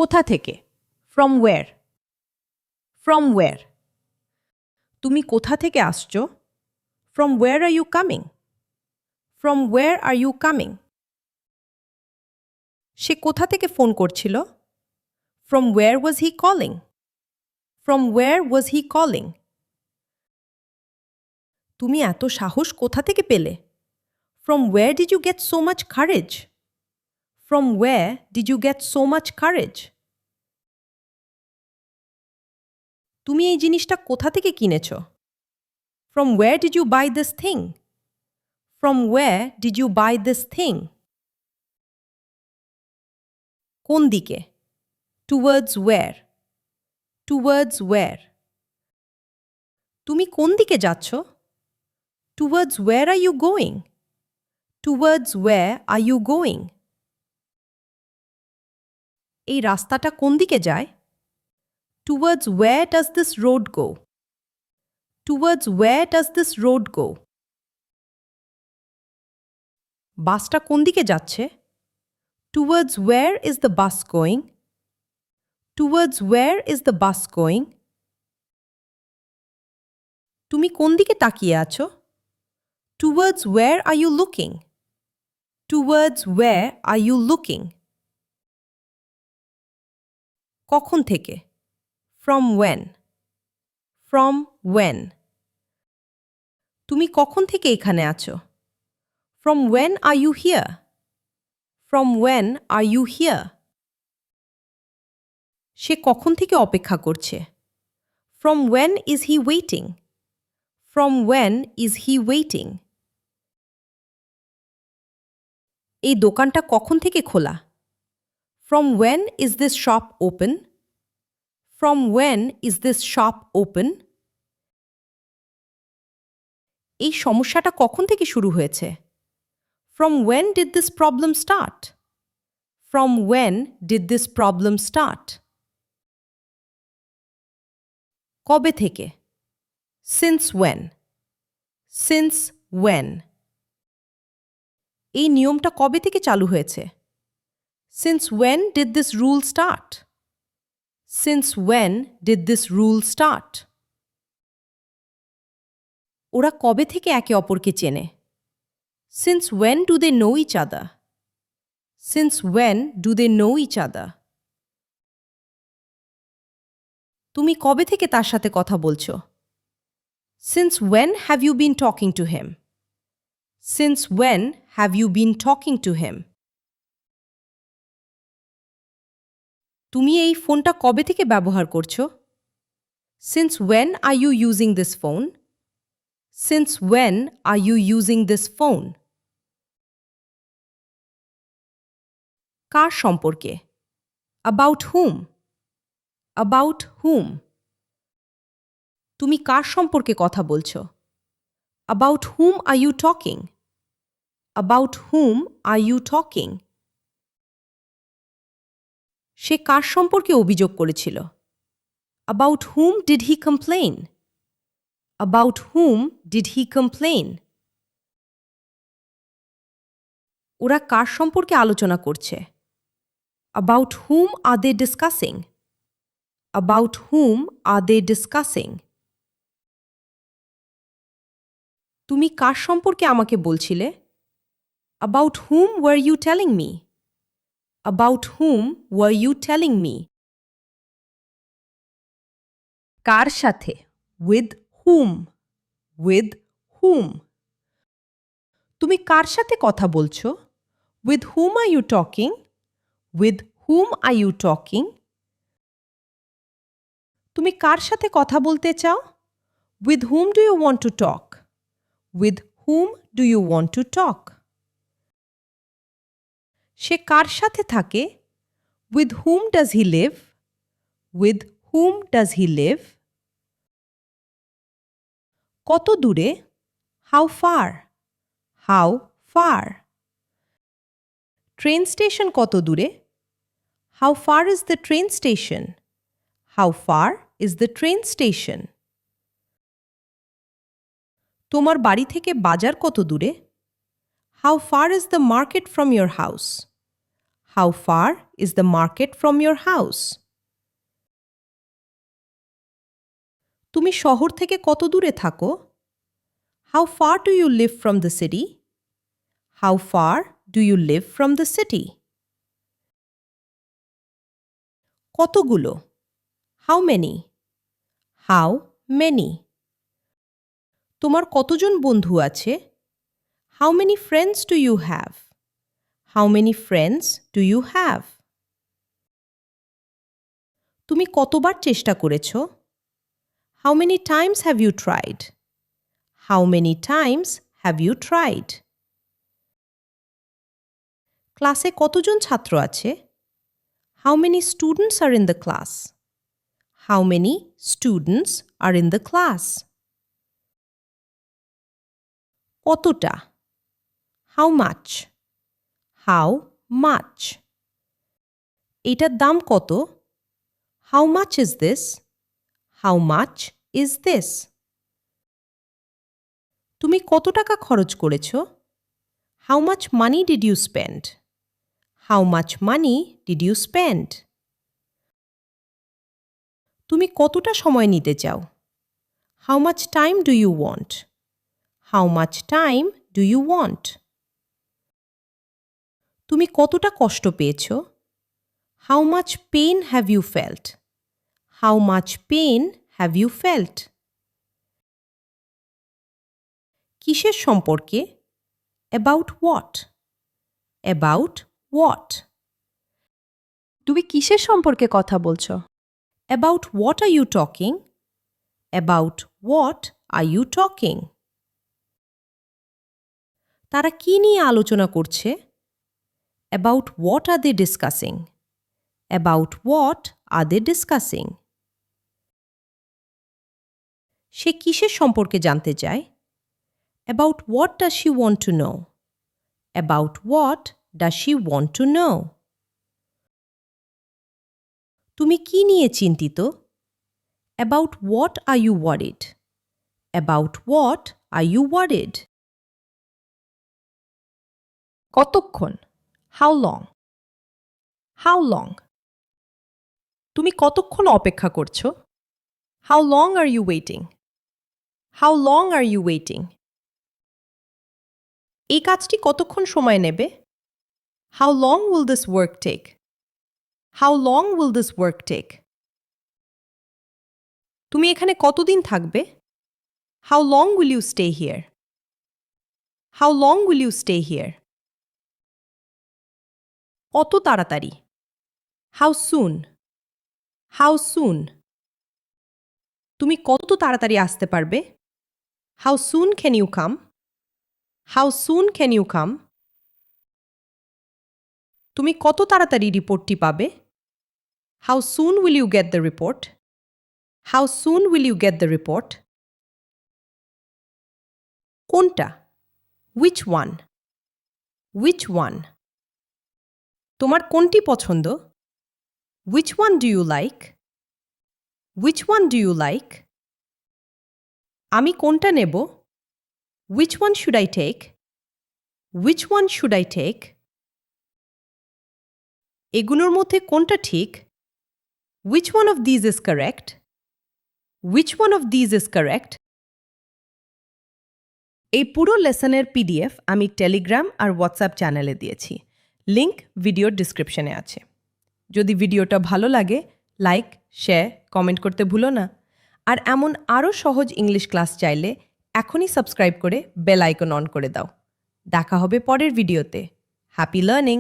কোথা থেকে? From where. From where. তুমি কোথা থেকে আসছো? From where are you coming? From where are you coming? সে কোথা থেকে ফোন করছিল? From where was he calling? From where was he calling? তুমি এত সাহস কোথা থেকে পেলে? From where did you get so much courage? From where did you get so much courage? তুমি এই জিনিসটা কোথা থেকে কিনেছ? From where did you buy this thing? From where did you buy this thing? কোন দিকে? Towards where. Towards where. তুমি কোন দিকে যাচ্ছ? Towards where are you going? Towards where are you going? এই রাস্তাটা কোন দিকে যায়? Towards where does this road go? Towards where does this road go? বাসটা কোন দিকে যাচ্ছে? Towards where is the bus going? Towards where is the bus going? তুমি কোন দিকে তাকিয়ে আছো? Towards where are you looking? Towards where are you looking? কখন থেকে? From when? From when? তুমি কখন থেকে এখানে আছো? From when are you here? From when are you here? সে কখন থেকে অপেক্ষা করছে? From when is he waiting? From when is he waiting? এই দোকানটা কখন থেকে খোলা? From when is this shop open? From when is this shop open? এই সমস্যাটা কখন থেকে শুরু হয়েছে? From when did this problem start? From when did this problem start? কবে থেকে? Since when? Since when? এই নিয়মটা কবে থেকে চালু হয়েছে? Since when did this rule start? Since when did this rule start? ওরা কবে থেকে একে অপরকে চেনে? Since when do they know each other? Since when do they know each other? তুমি কবে থেকে তার সাথে কথা বলছো? Since when have you been talking to him? Since when have you been talking to him? তুমি এই ফোনটা কবে থেকে ব্যবহার করছো? Since when are you using this phone? Since when are you using this phone? কার সম্পর্কে? About whom? About whom? তুমি কার সম্পর্কে কথা বলছো? About whom are you talking? About whom are you talking? সে কার সম্পর্কে অভিযোগ করেছিল? About whom did he complain? About whom did he complain? ওরা কার সম্পর্কে আলোচনা করছে? About whom are they discussing? About whom are they discussing? তুমি কার সম্পর্কে আমাকে বলছিলে? About whom were you telling me? About whom were you telling me? কার সাথে? With whom? With whom? তুমি কার সাথে কথা বলছো? With whom are you talking? With whom are you talking? তুমি কার সাথে কথা বলতে চাও? With whom do you want to talk? With whom do you want to talk? সে কার সাথে থাকে? With whom does he live? With whom does he live? কত দূরে? How far? How far? Train station কত দূরে? How far is the train station? How far is the train station? তোমার বাড়ি থেকে বাজার কত দূরে? How far is the market from your house? How far is the market from your house? তুমি শহর থেকে কত দূরে থাকো? How far do you live from the city? How far do you live from the city? কতগুলো? How many? How many? তোমার কতজন বন্ধু আছে? How many friends do you have? How many friends do you have? তুমি কতবার চেষ্টা করেছো? How many times have you tried? How many times have you tried? ক্লাসে কতজন ছাত্র আছে? How many students are in the class? How many students are in the class? কতটা? How much? How much? এটার দাম কত? How much is this? How much is this? তুমি কত টাকা খরচ করেছো? How much money did you spend? How much money did you spend? তুমি কতটা সময় নিতে চাও? How much time do you want? How much time do you want? তুমি কতটা কষ্ট পেয়েছো? How much pain have you felt? How much pain have you felt? কিসের সম্পর্কে? About what? About what? তুমি কিসের সম্পর্কে কথা বলছো? About what are you talking? About what are you talking? তারা কি নিয়ে আলোচনা করছে? About what are they discussing? About what are they discussing? সে কিসের সম্পর্কে জানতে চায়? About what does she want to know? About what does she want to know? তুমি কি নিয়ে চিন্তিত? About what are you worried? About what are you worried? কতক্ষণ? How long? How long? তুমি কতক্ষণ অপেক্ষা করছো? How long are you waiting? How long are you waiting? এই কাজটি কতক্ষণ সময় নেবে? How long will this work take? How long will this work take? তুমি এখানে কতদিন থাকবে? How long will you stay here? How long will you stay here? কত তাড়াতাড়ি? How soon? How soon? তুমি কত তাড়াতাড়ি আসতে পারবে? How soon can you come? How soon can you come? তুমি কত তাড়াতাড়ি রিপোর্টটি পাবে? How soon will you get the report? How soon will you get the report? কোনটা? Which one? Which one? তোমার কোনটি পছন্দ? Which one do you like? Which one do you like? আমি কোনটা নেব? Which one should I take? Which one should I take? এগুলোর মধ্যে কোনটা ঠিক? Which one of these is correct? Which one of these is correct? এই পুরো লেসনের PDF আমি টেলিগ্রাম আর হোয়াটসঅ্যাপ চ্যানেলে দিয়েছি। লিংক ভিডিওর ডিসক্রিপশনে আছে। যদি ভিডিওটা ভালো লাগে লাইক, শেয়ার, কমেন্ট করতে ভুলো না। আর এমন আরও সহজ ইংলিশ ক্লাস চাইলে এখনই সাবস্ক্রাইব করে বেল আইকন অন করে দাও। দেখা হবে পরের ভিডিওতে। Happy learning!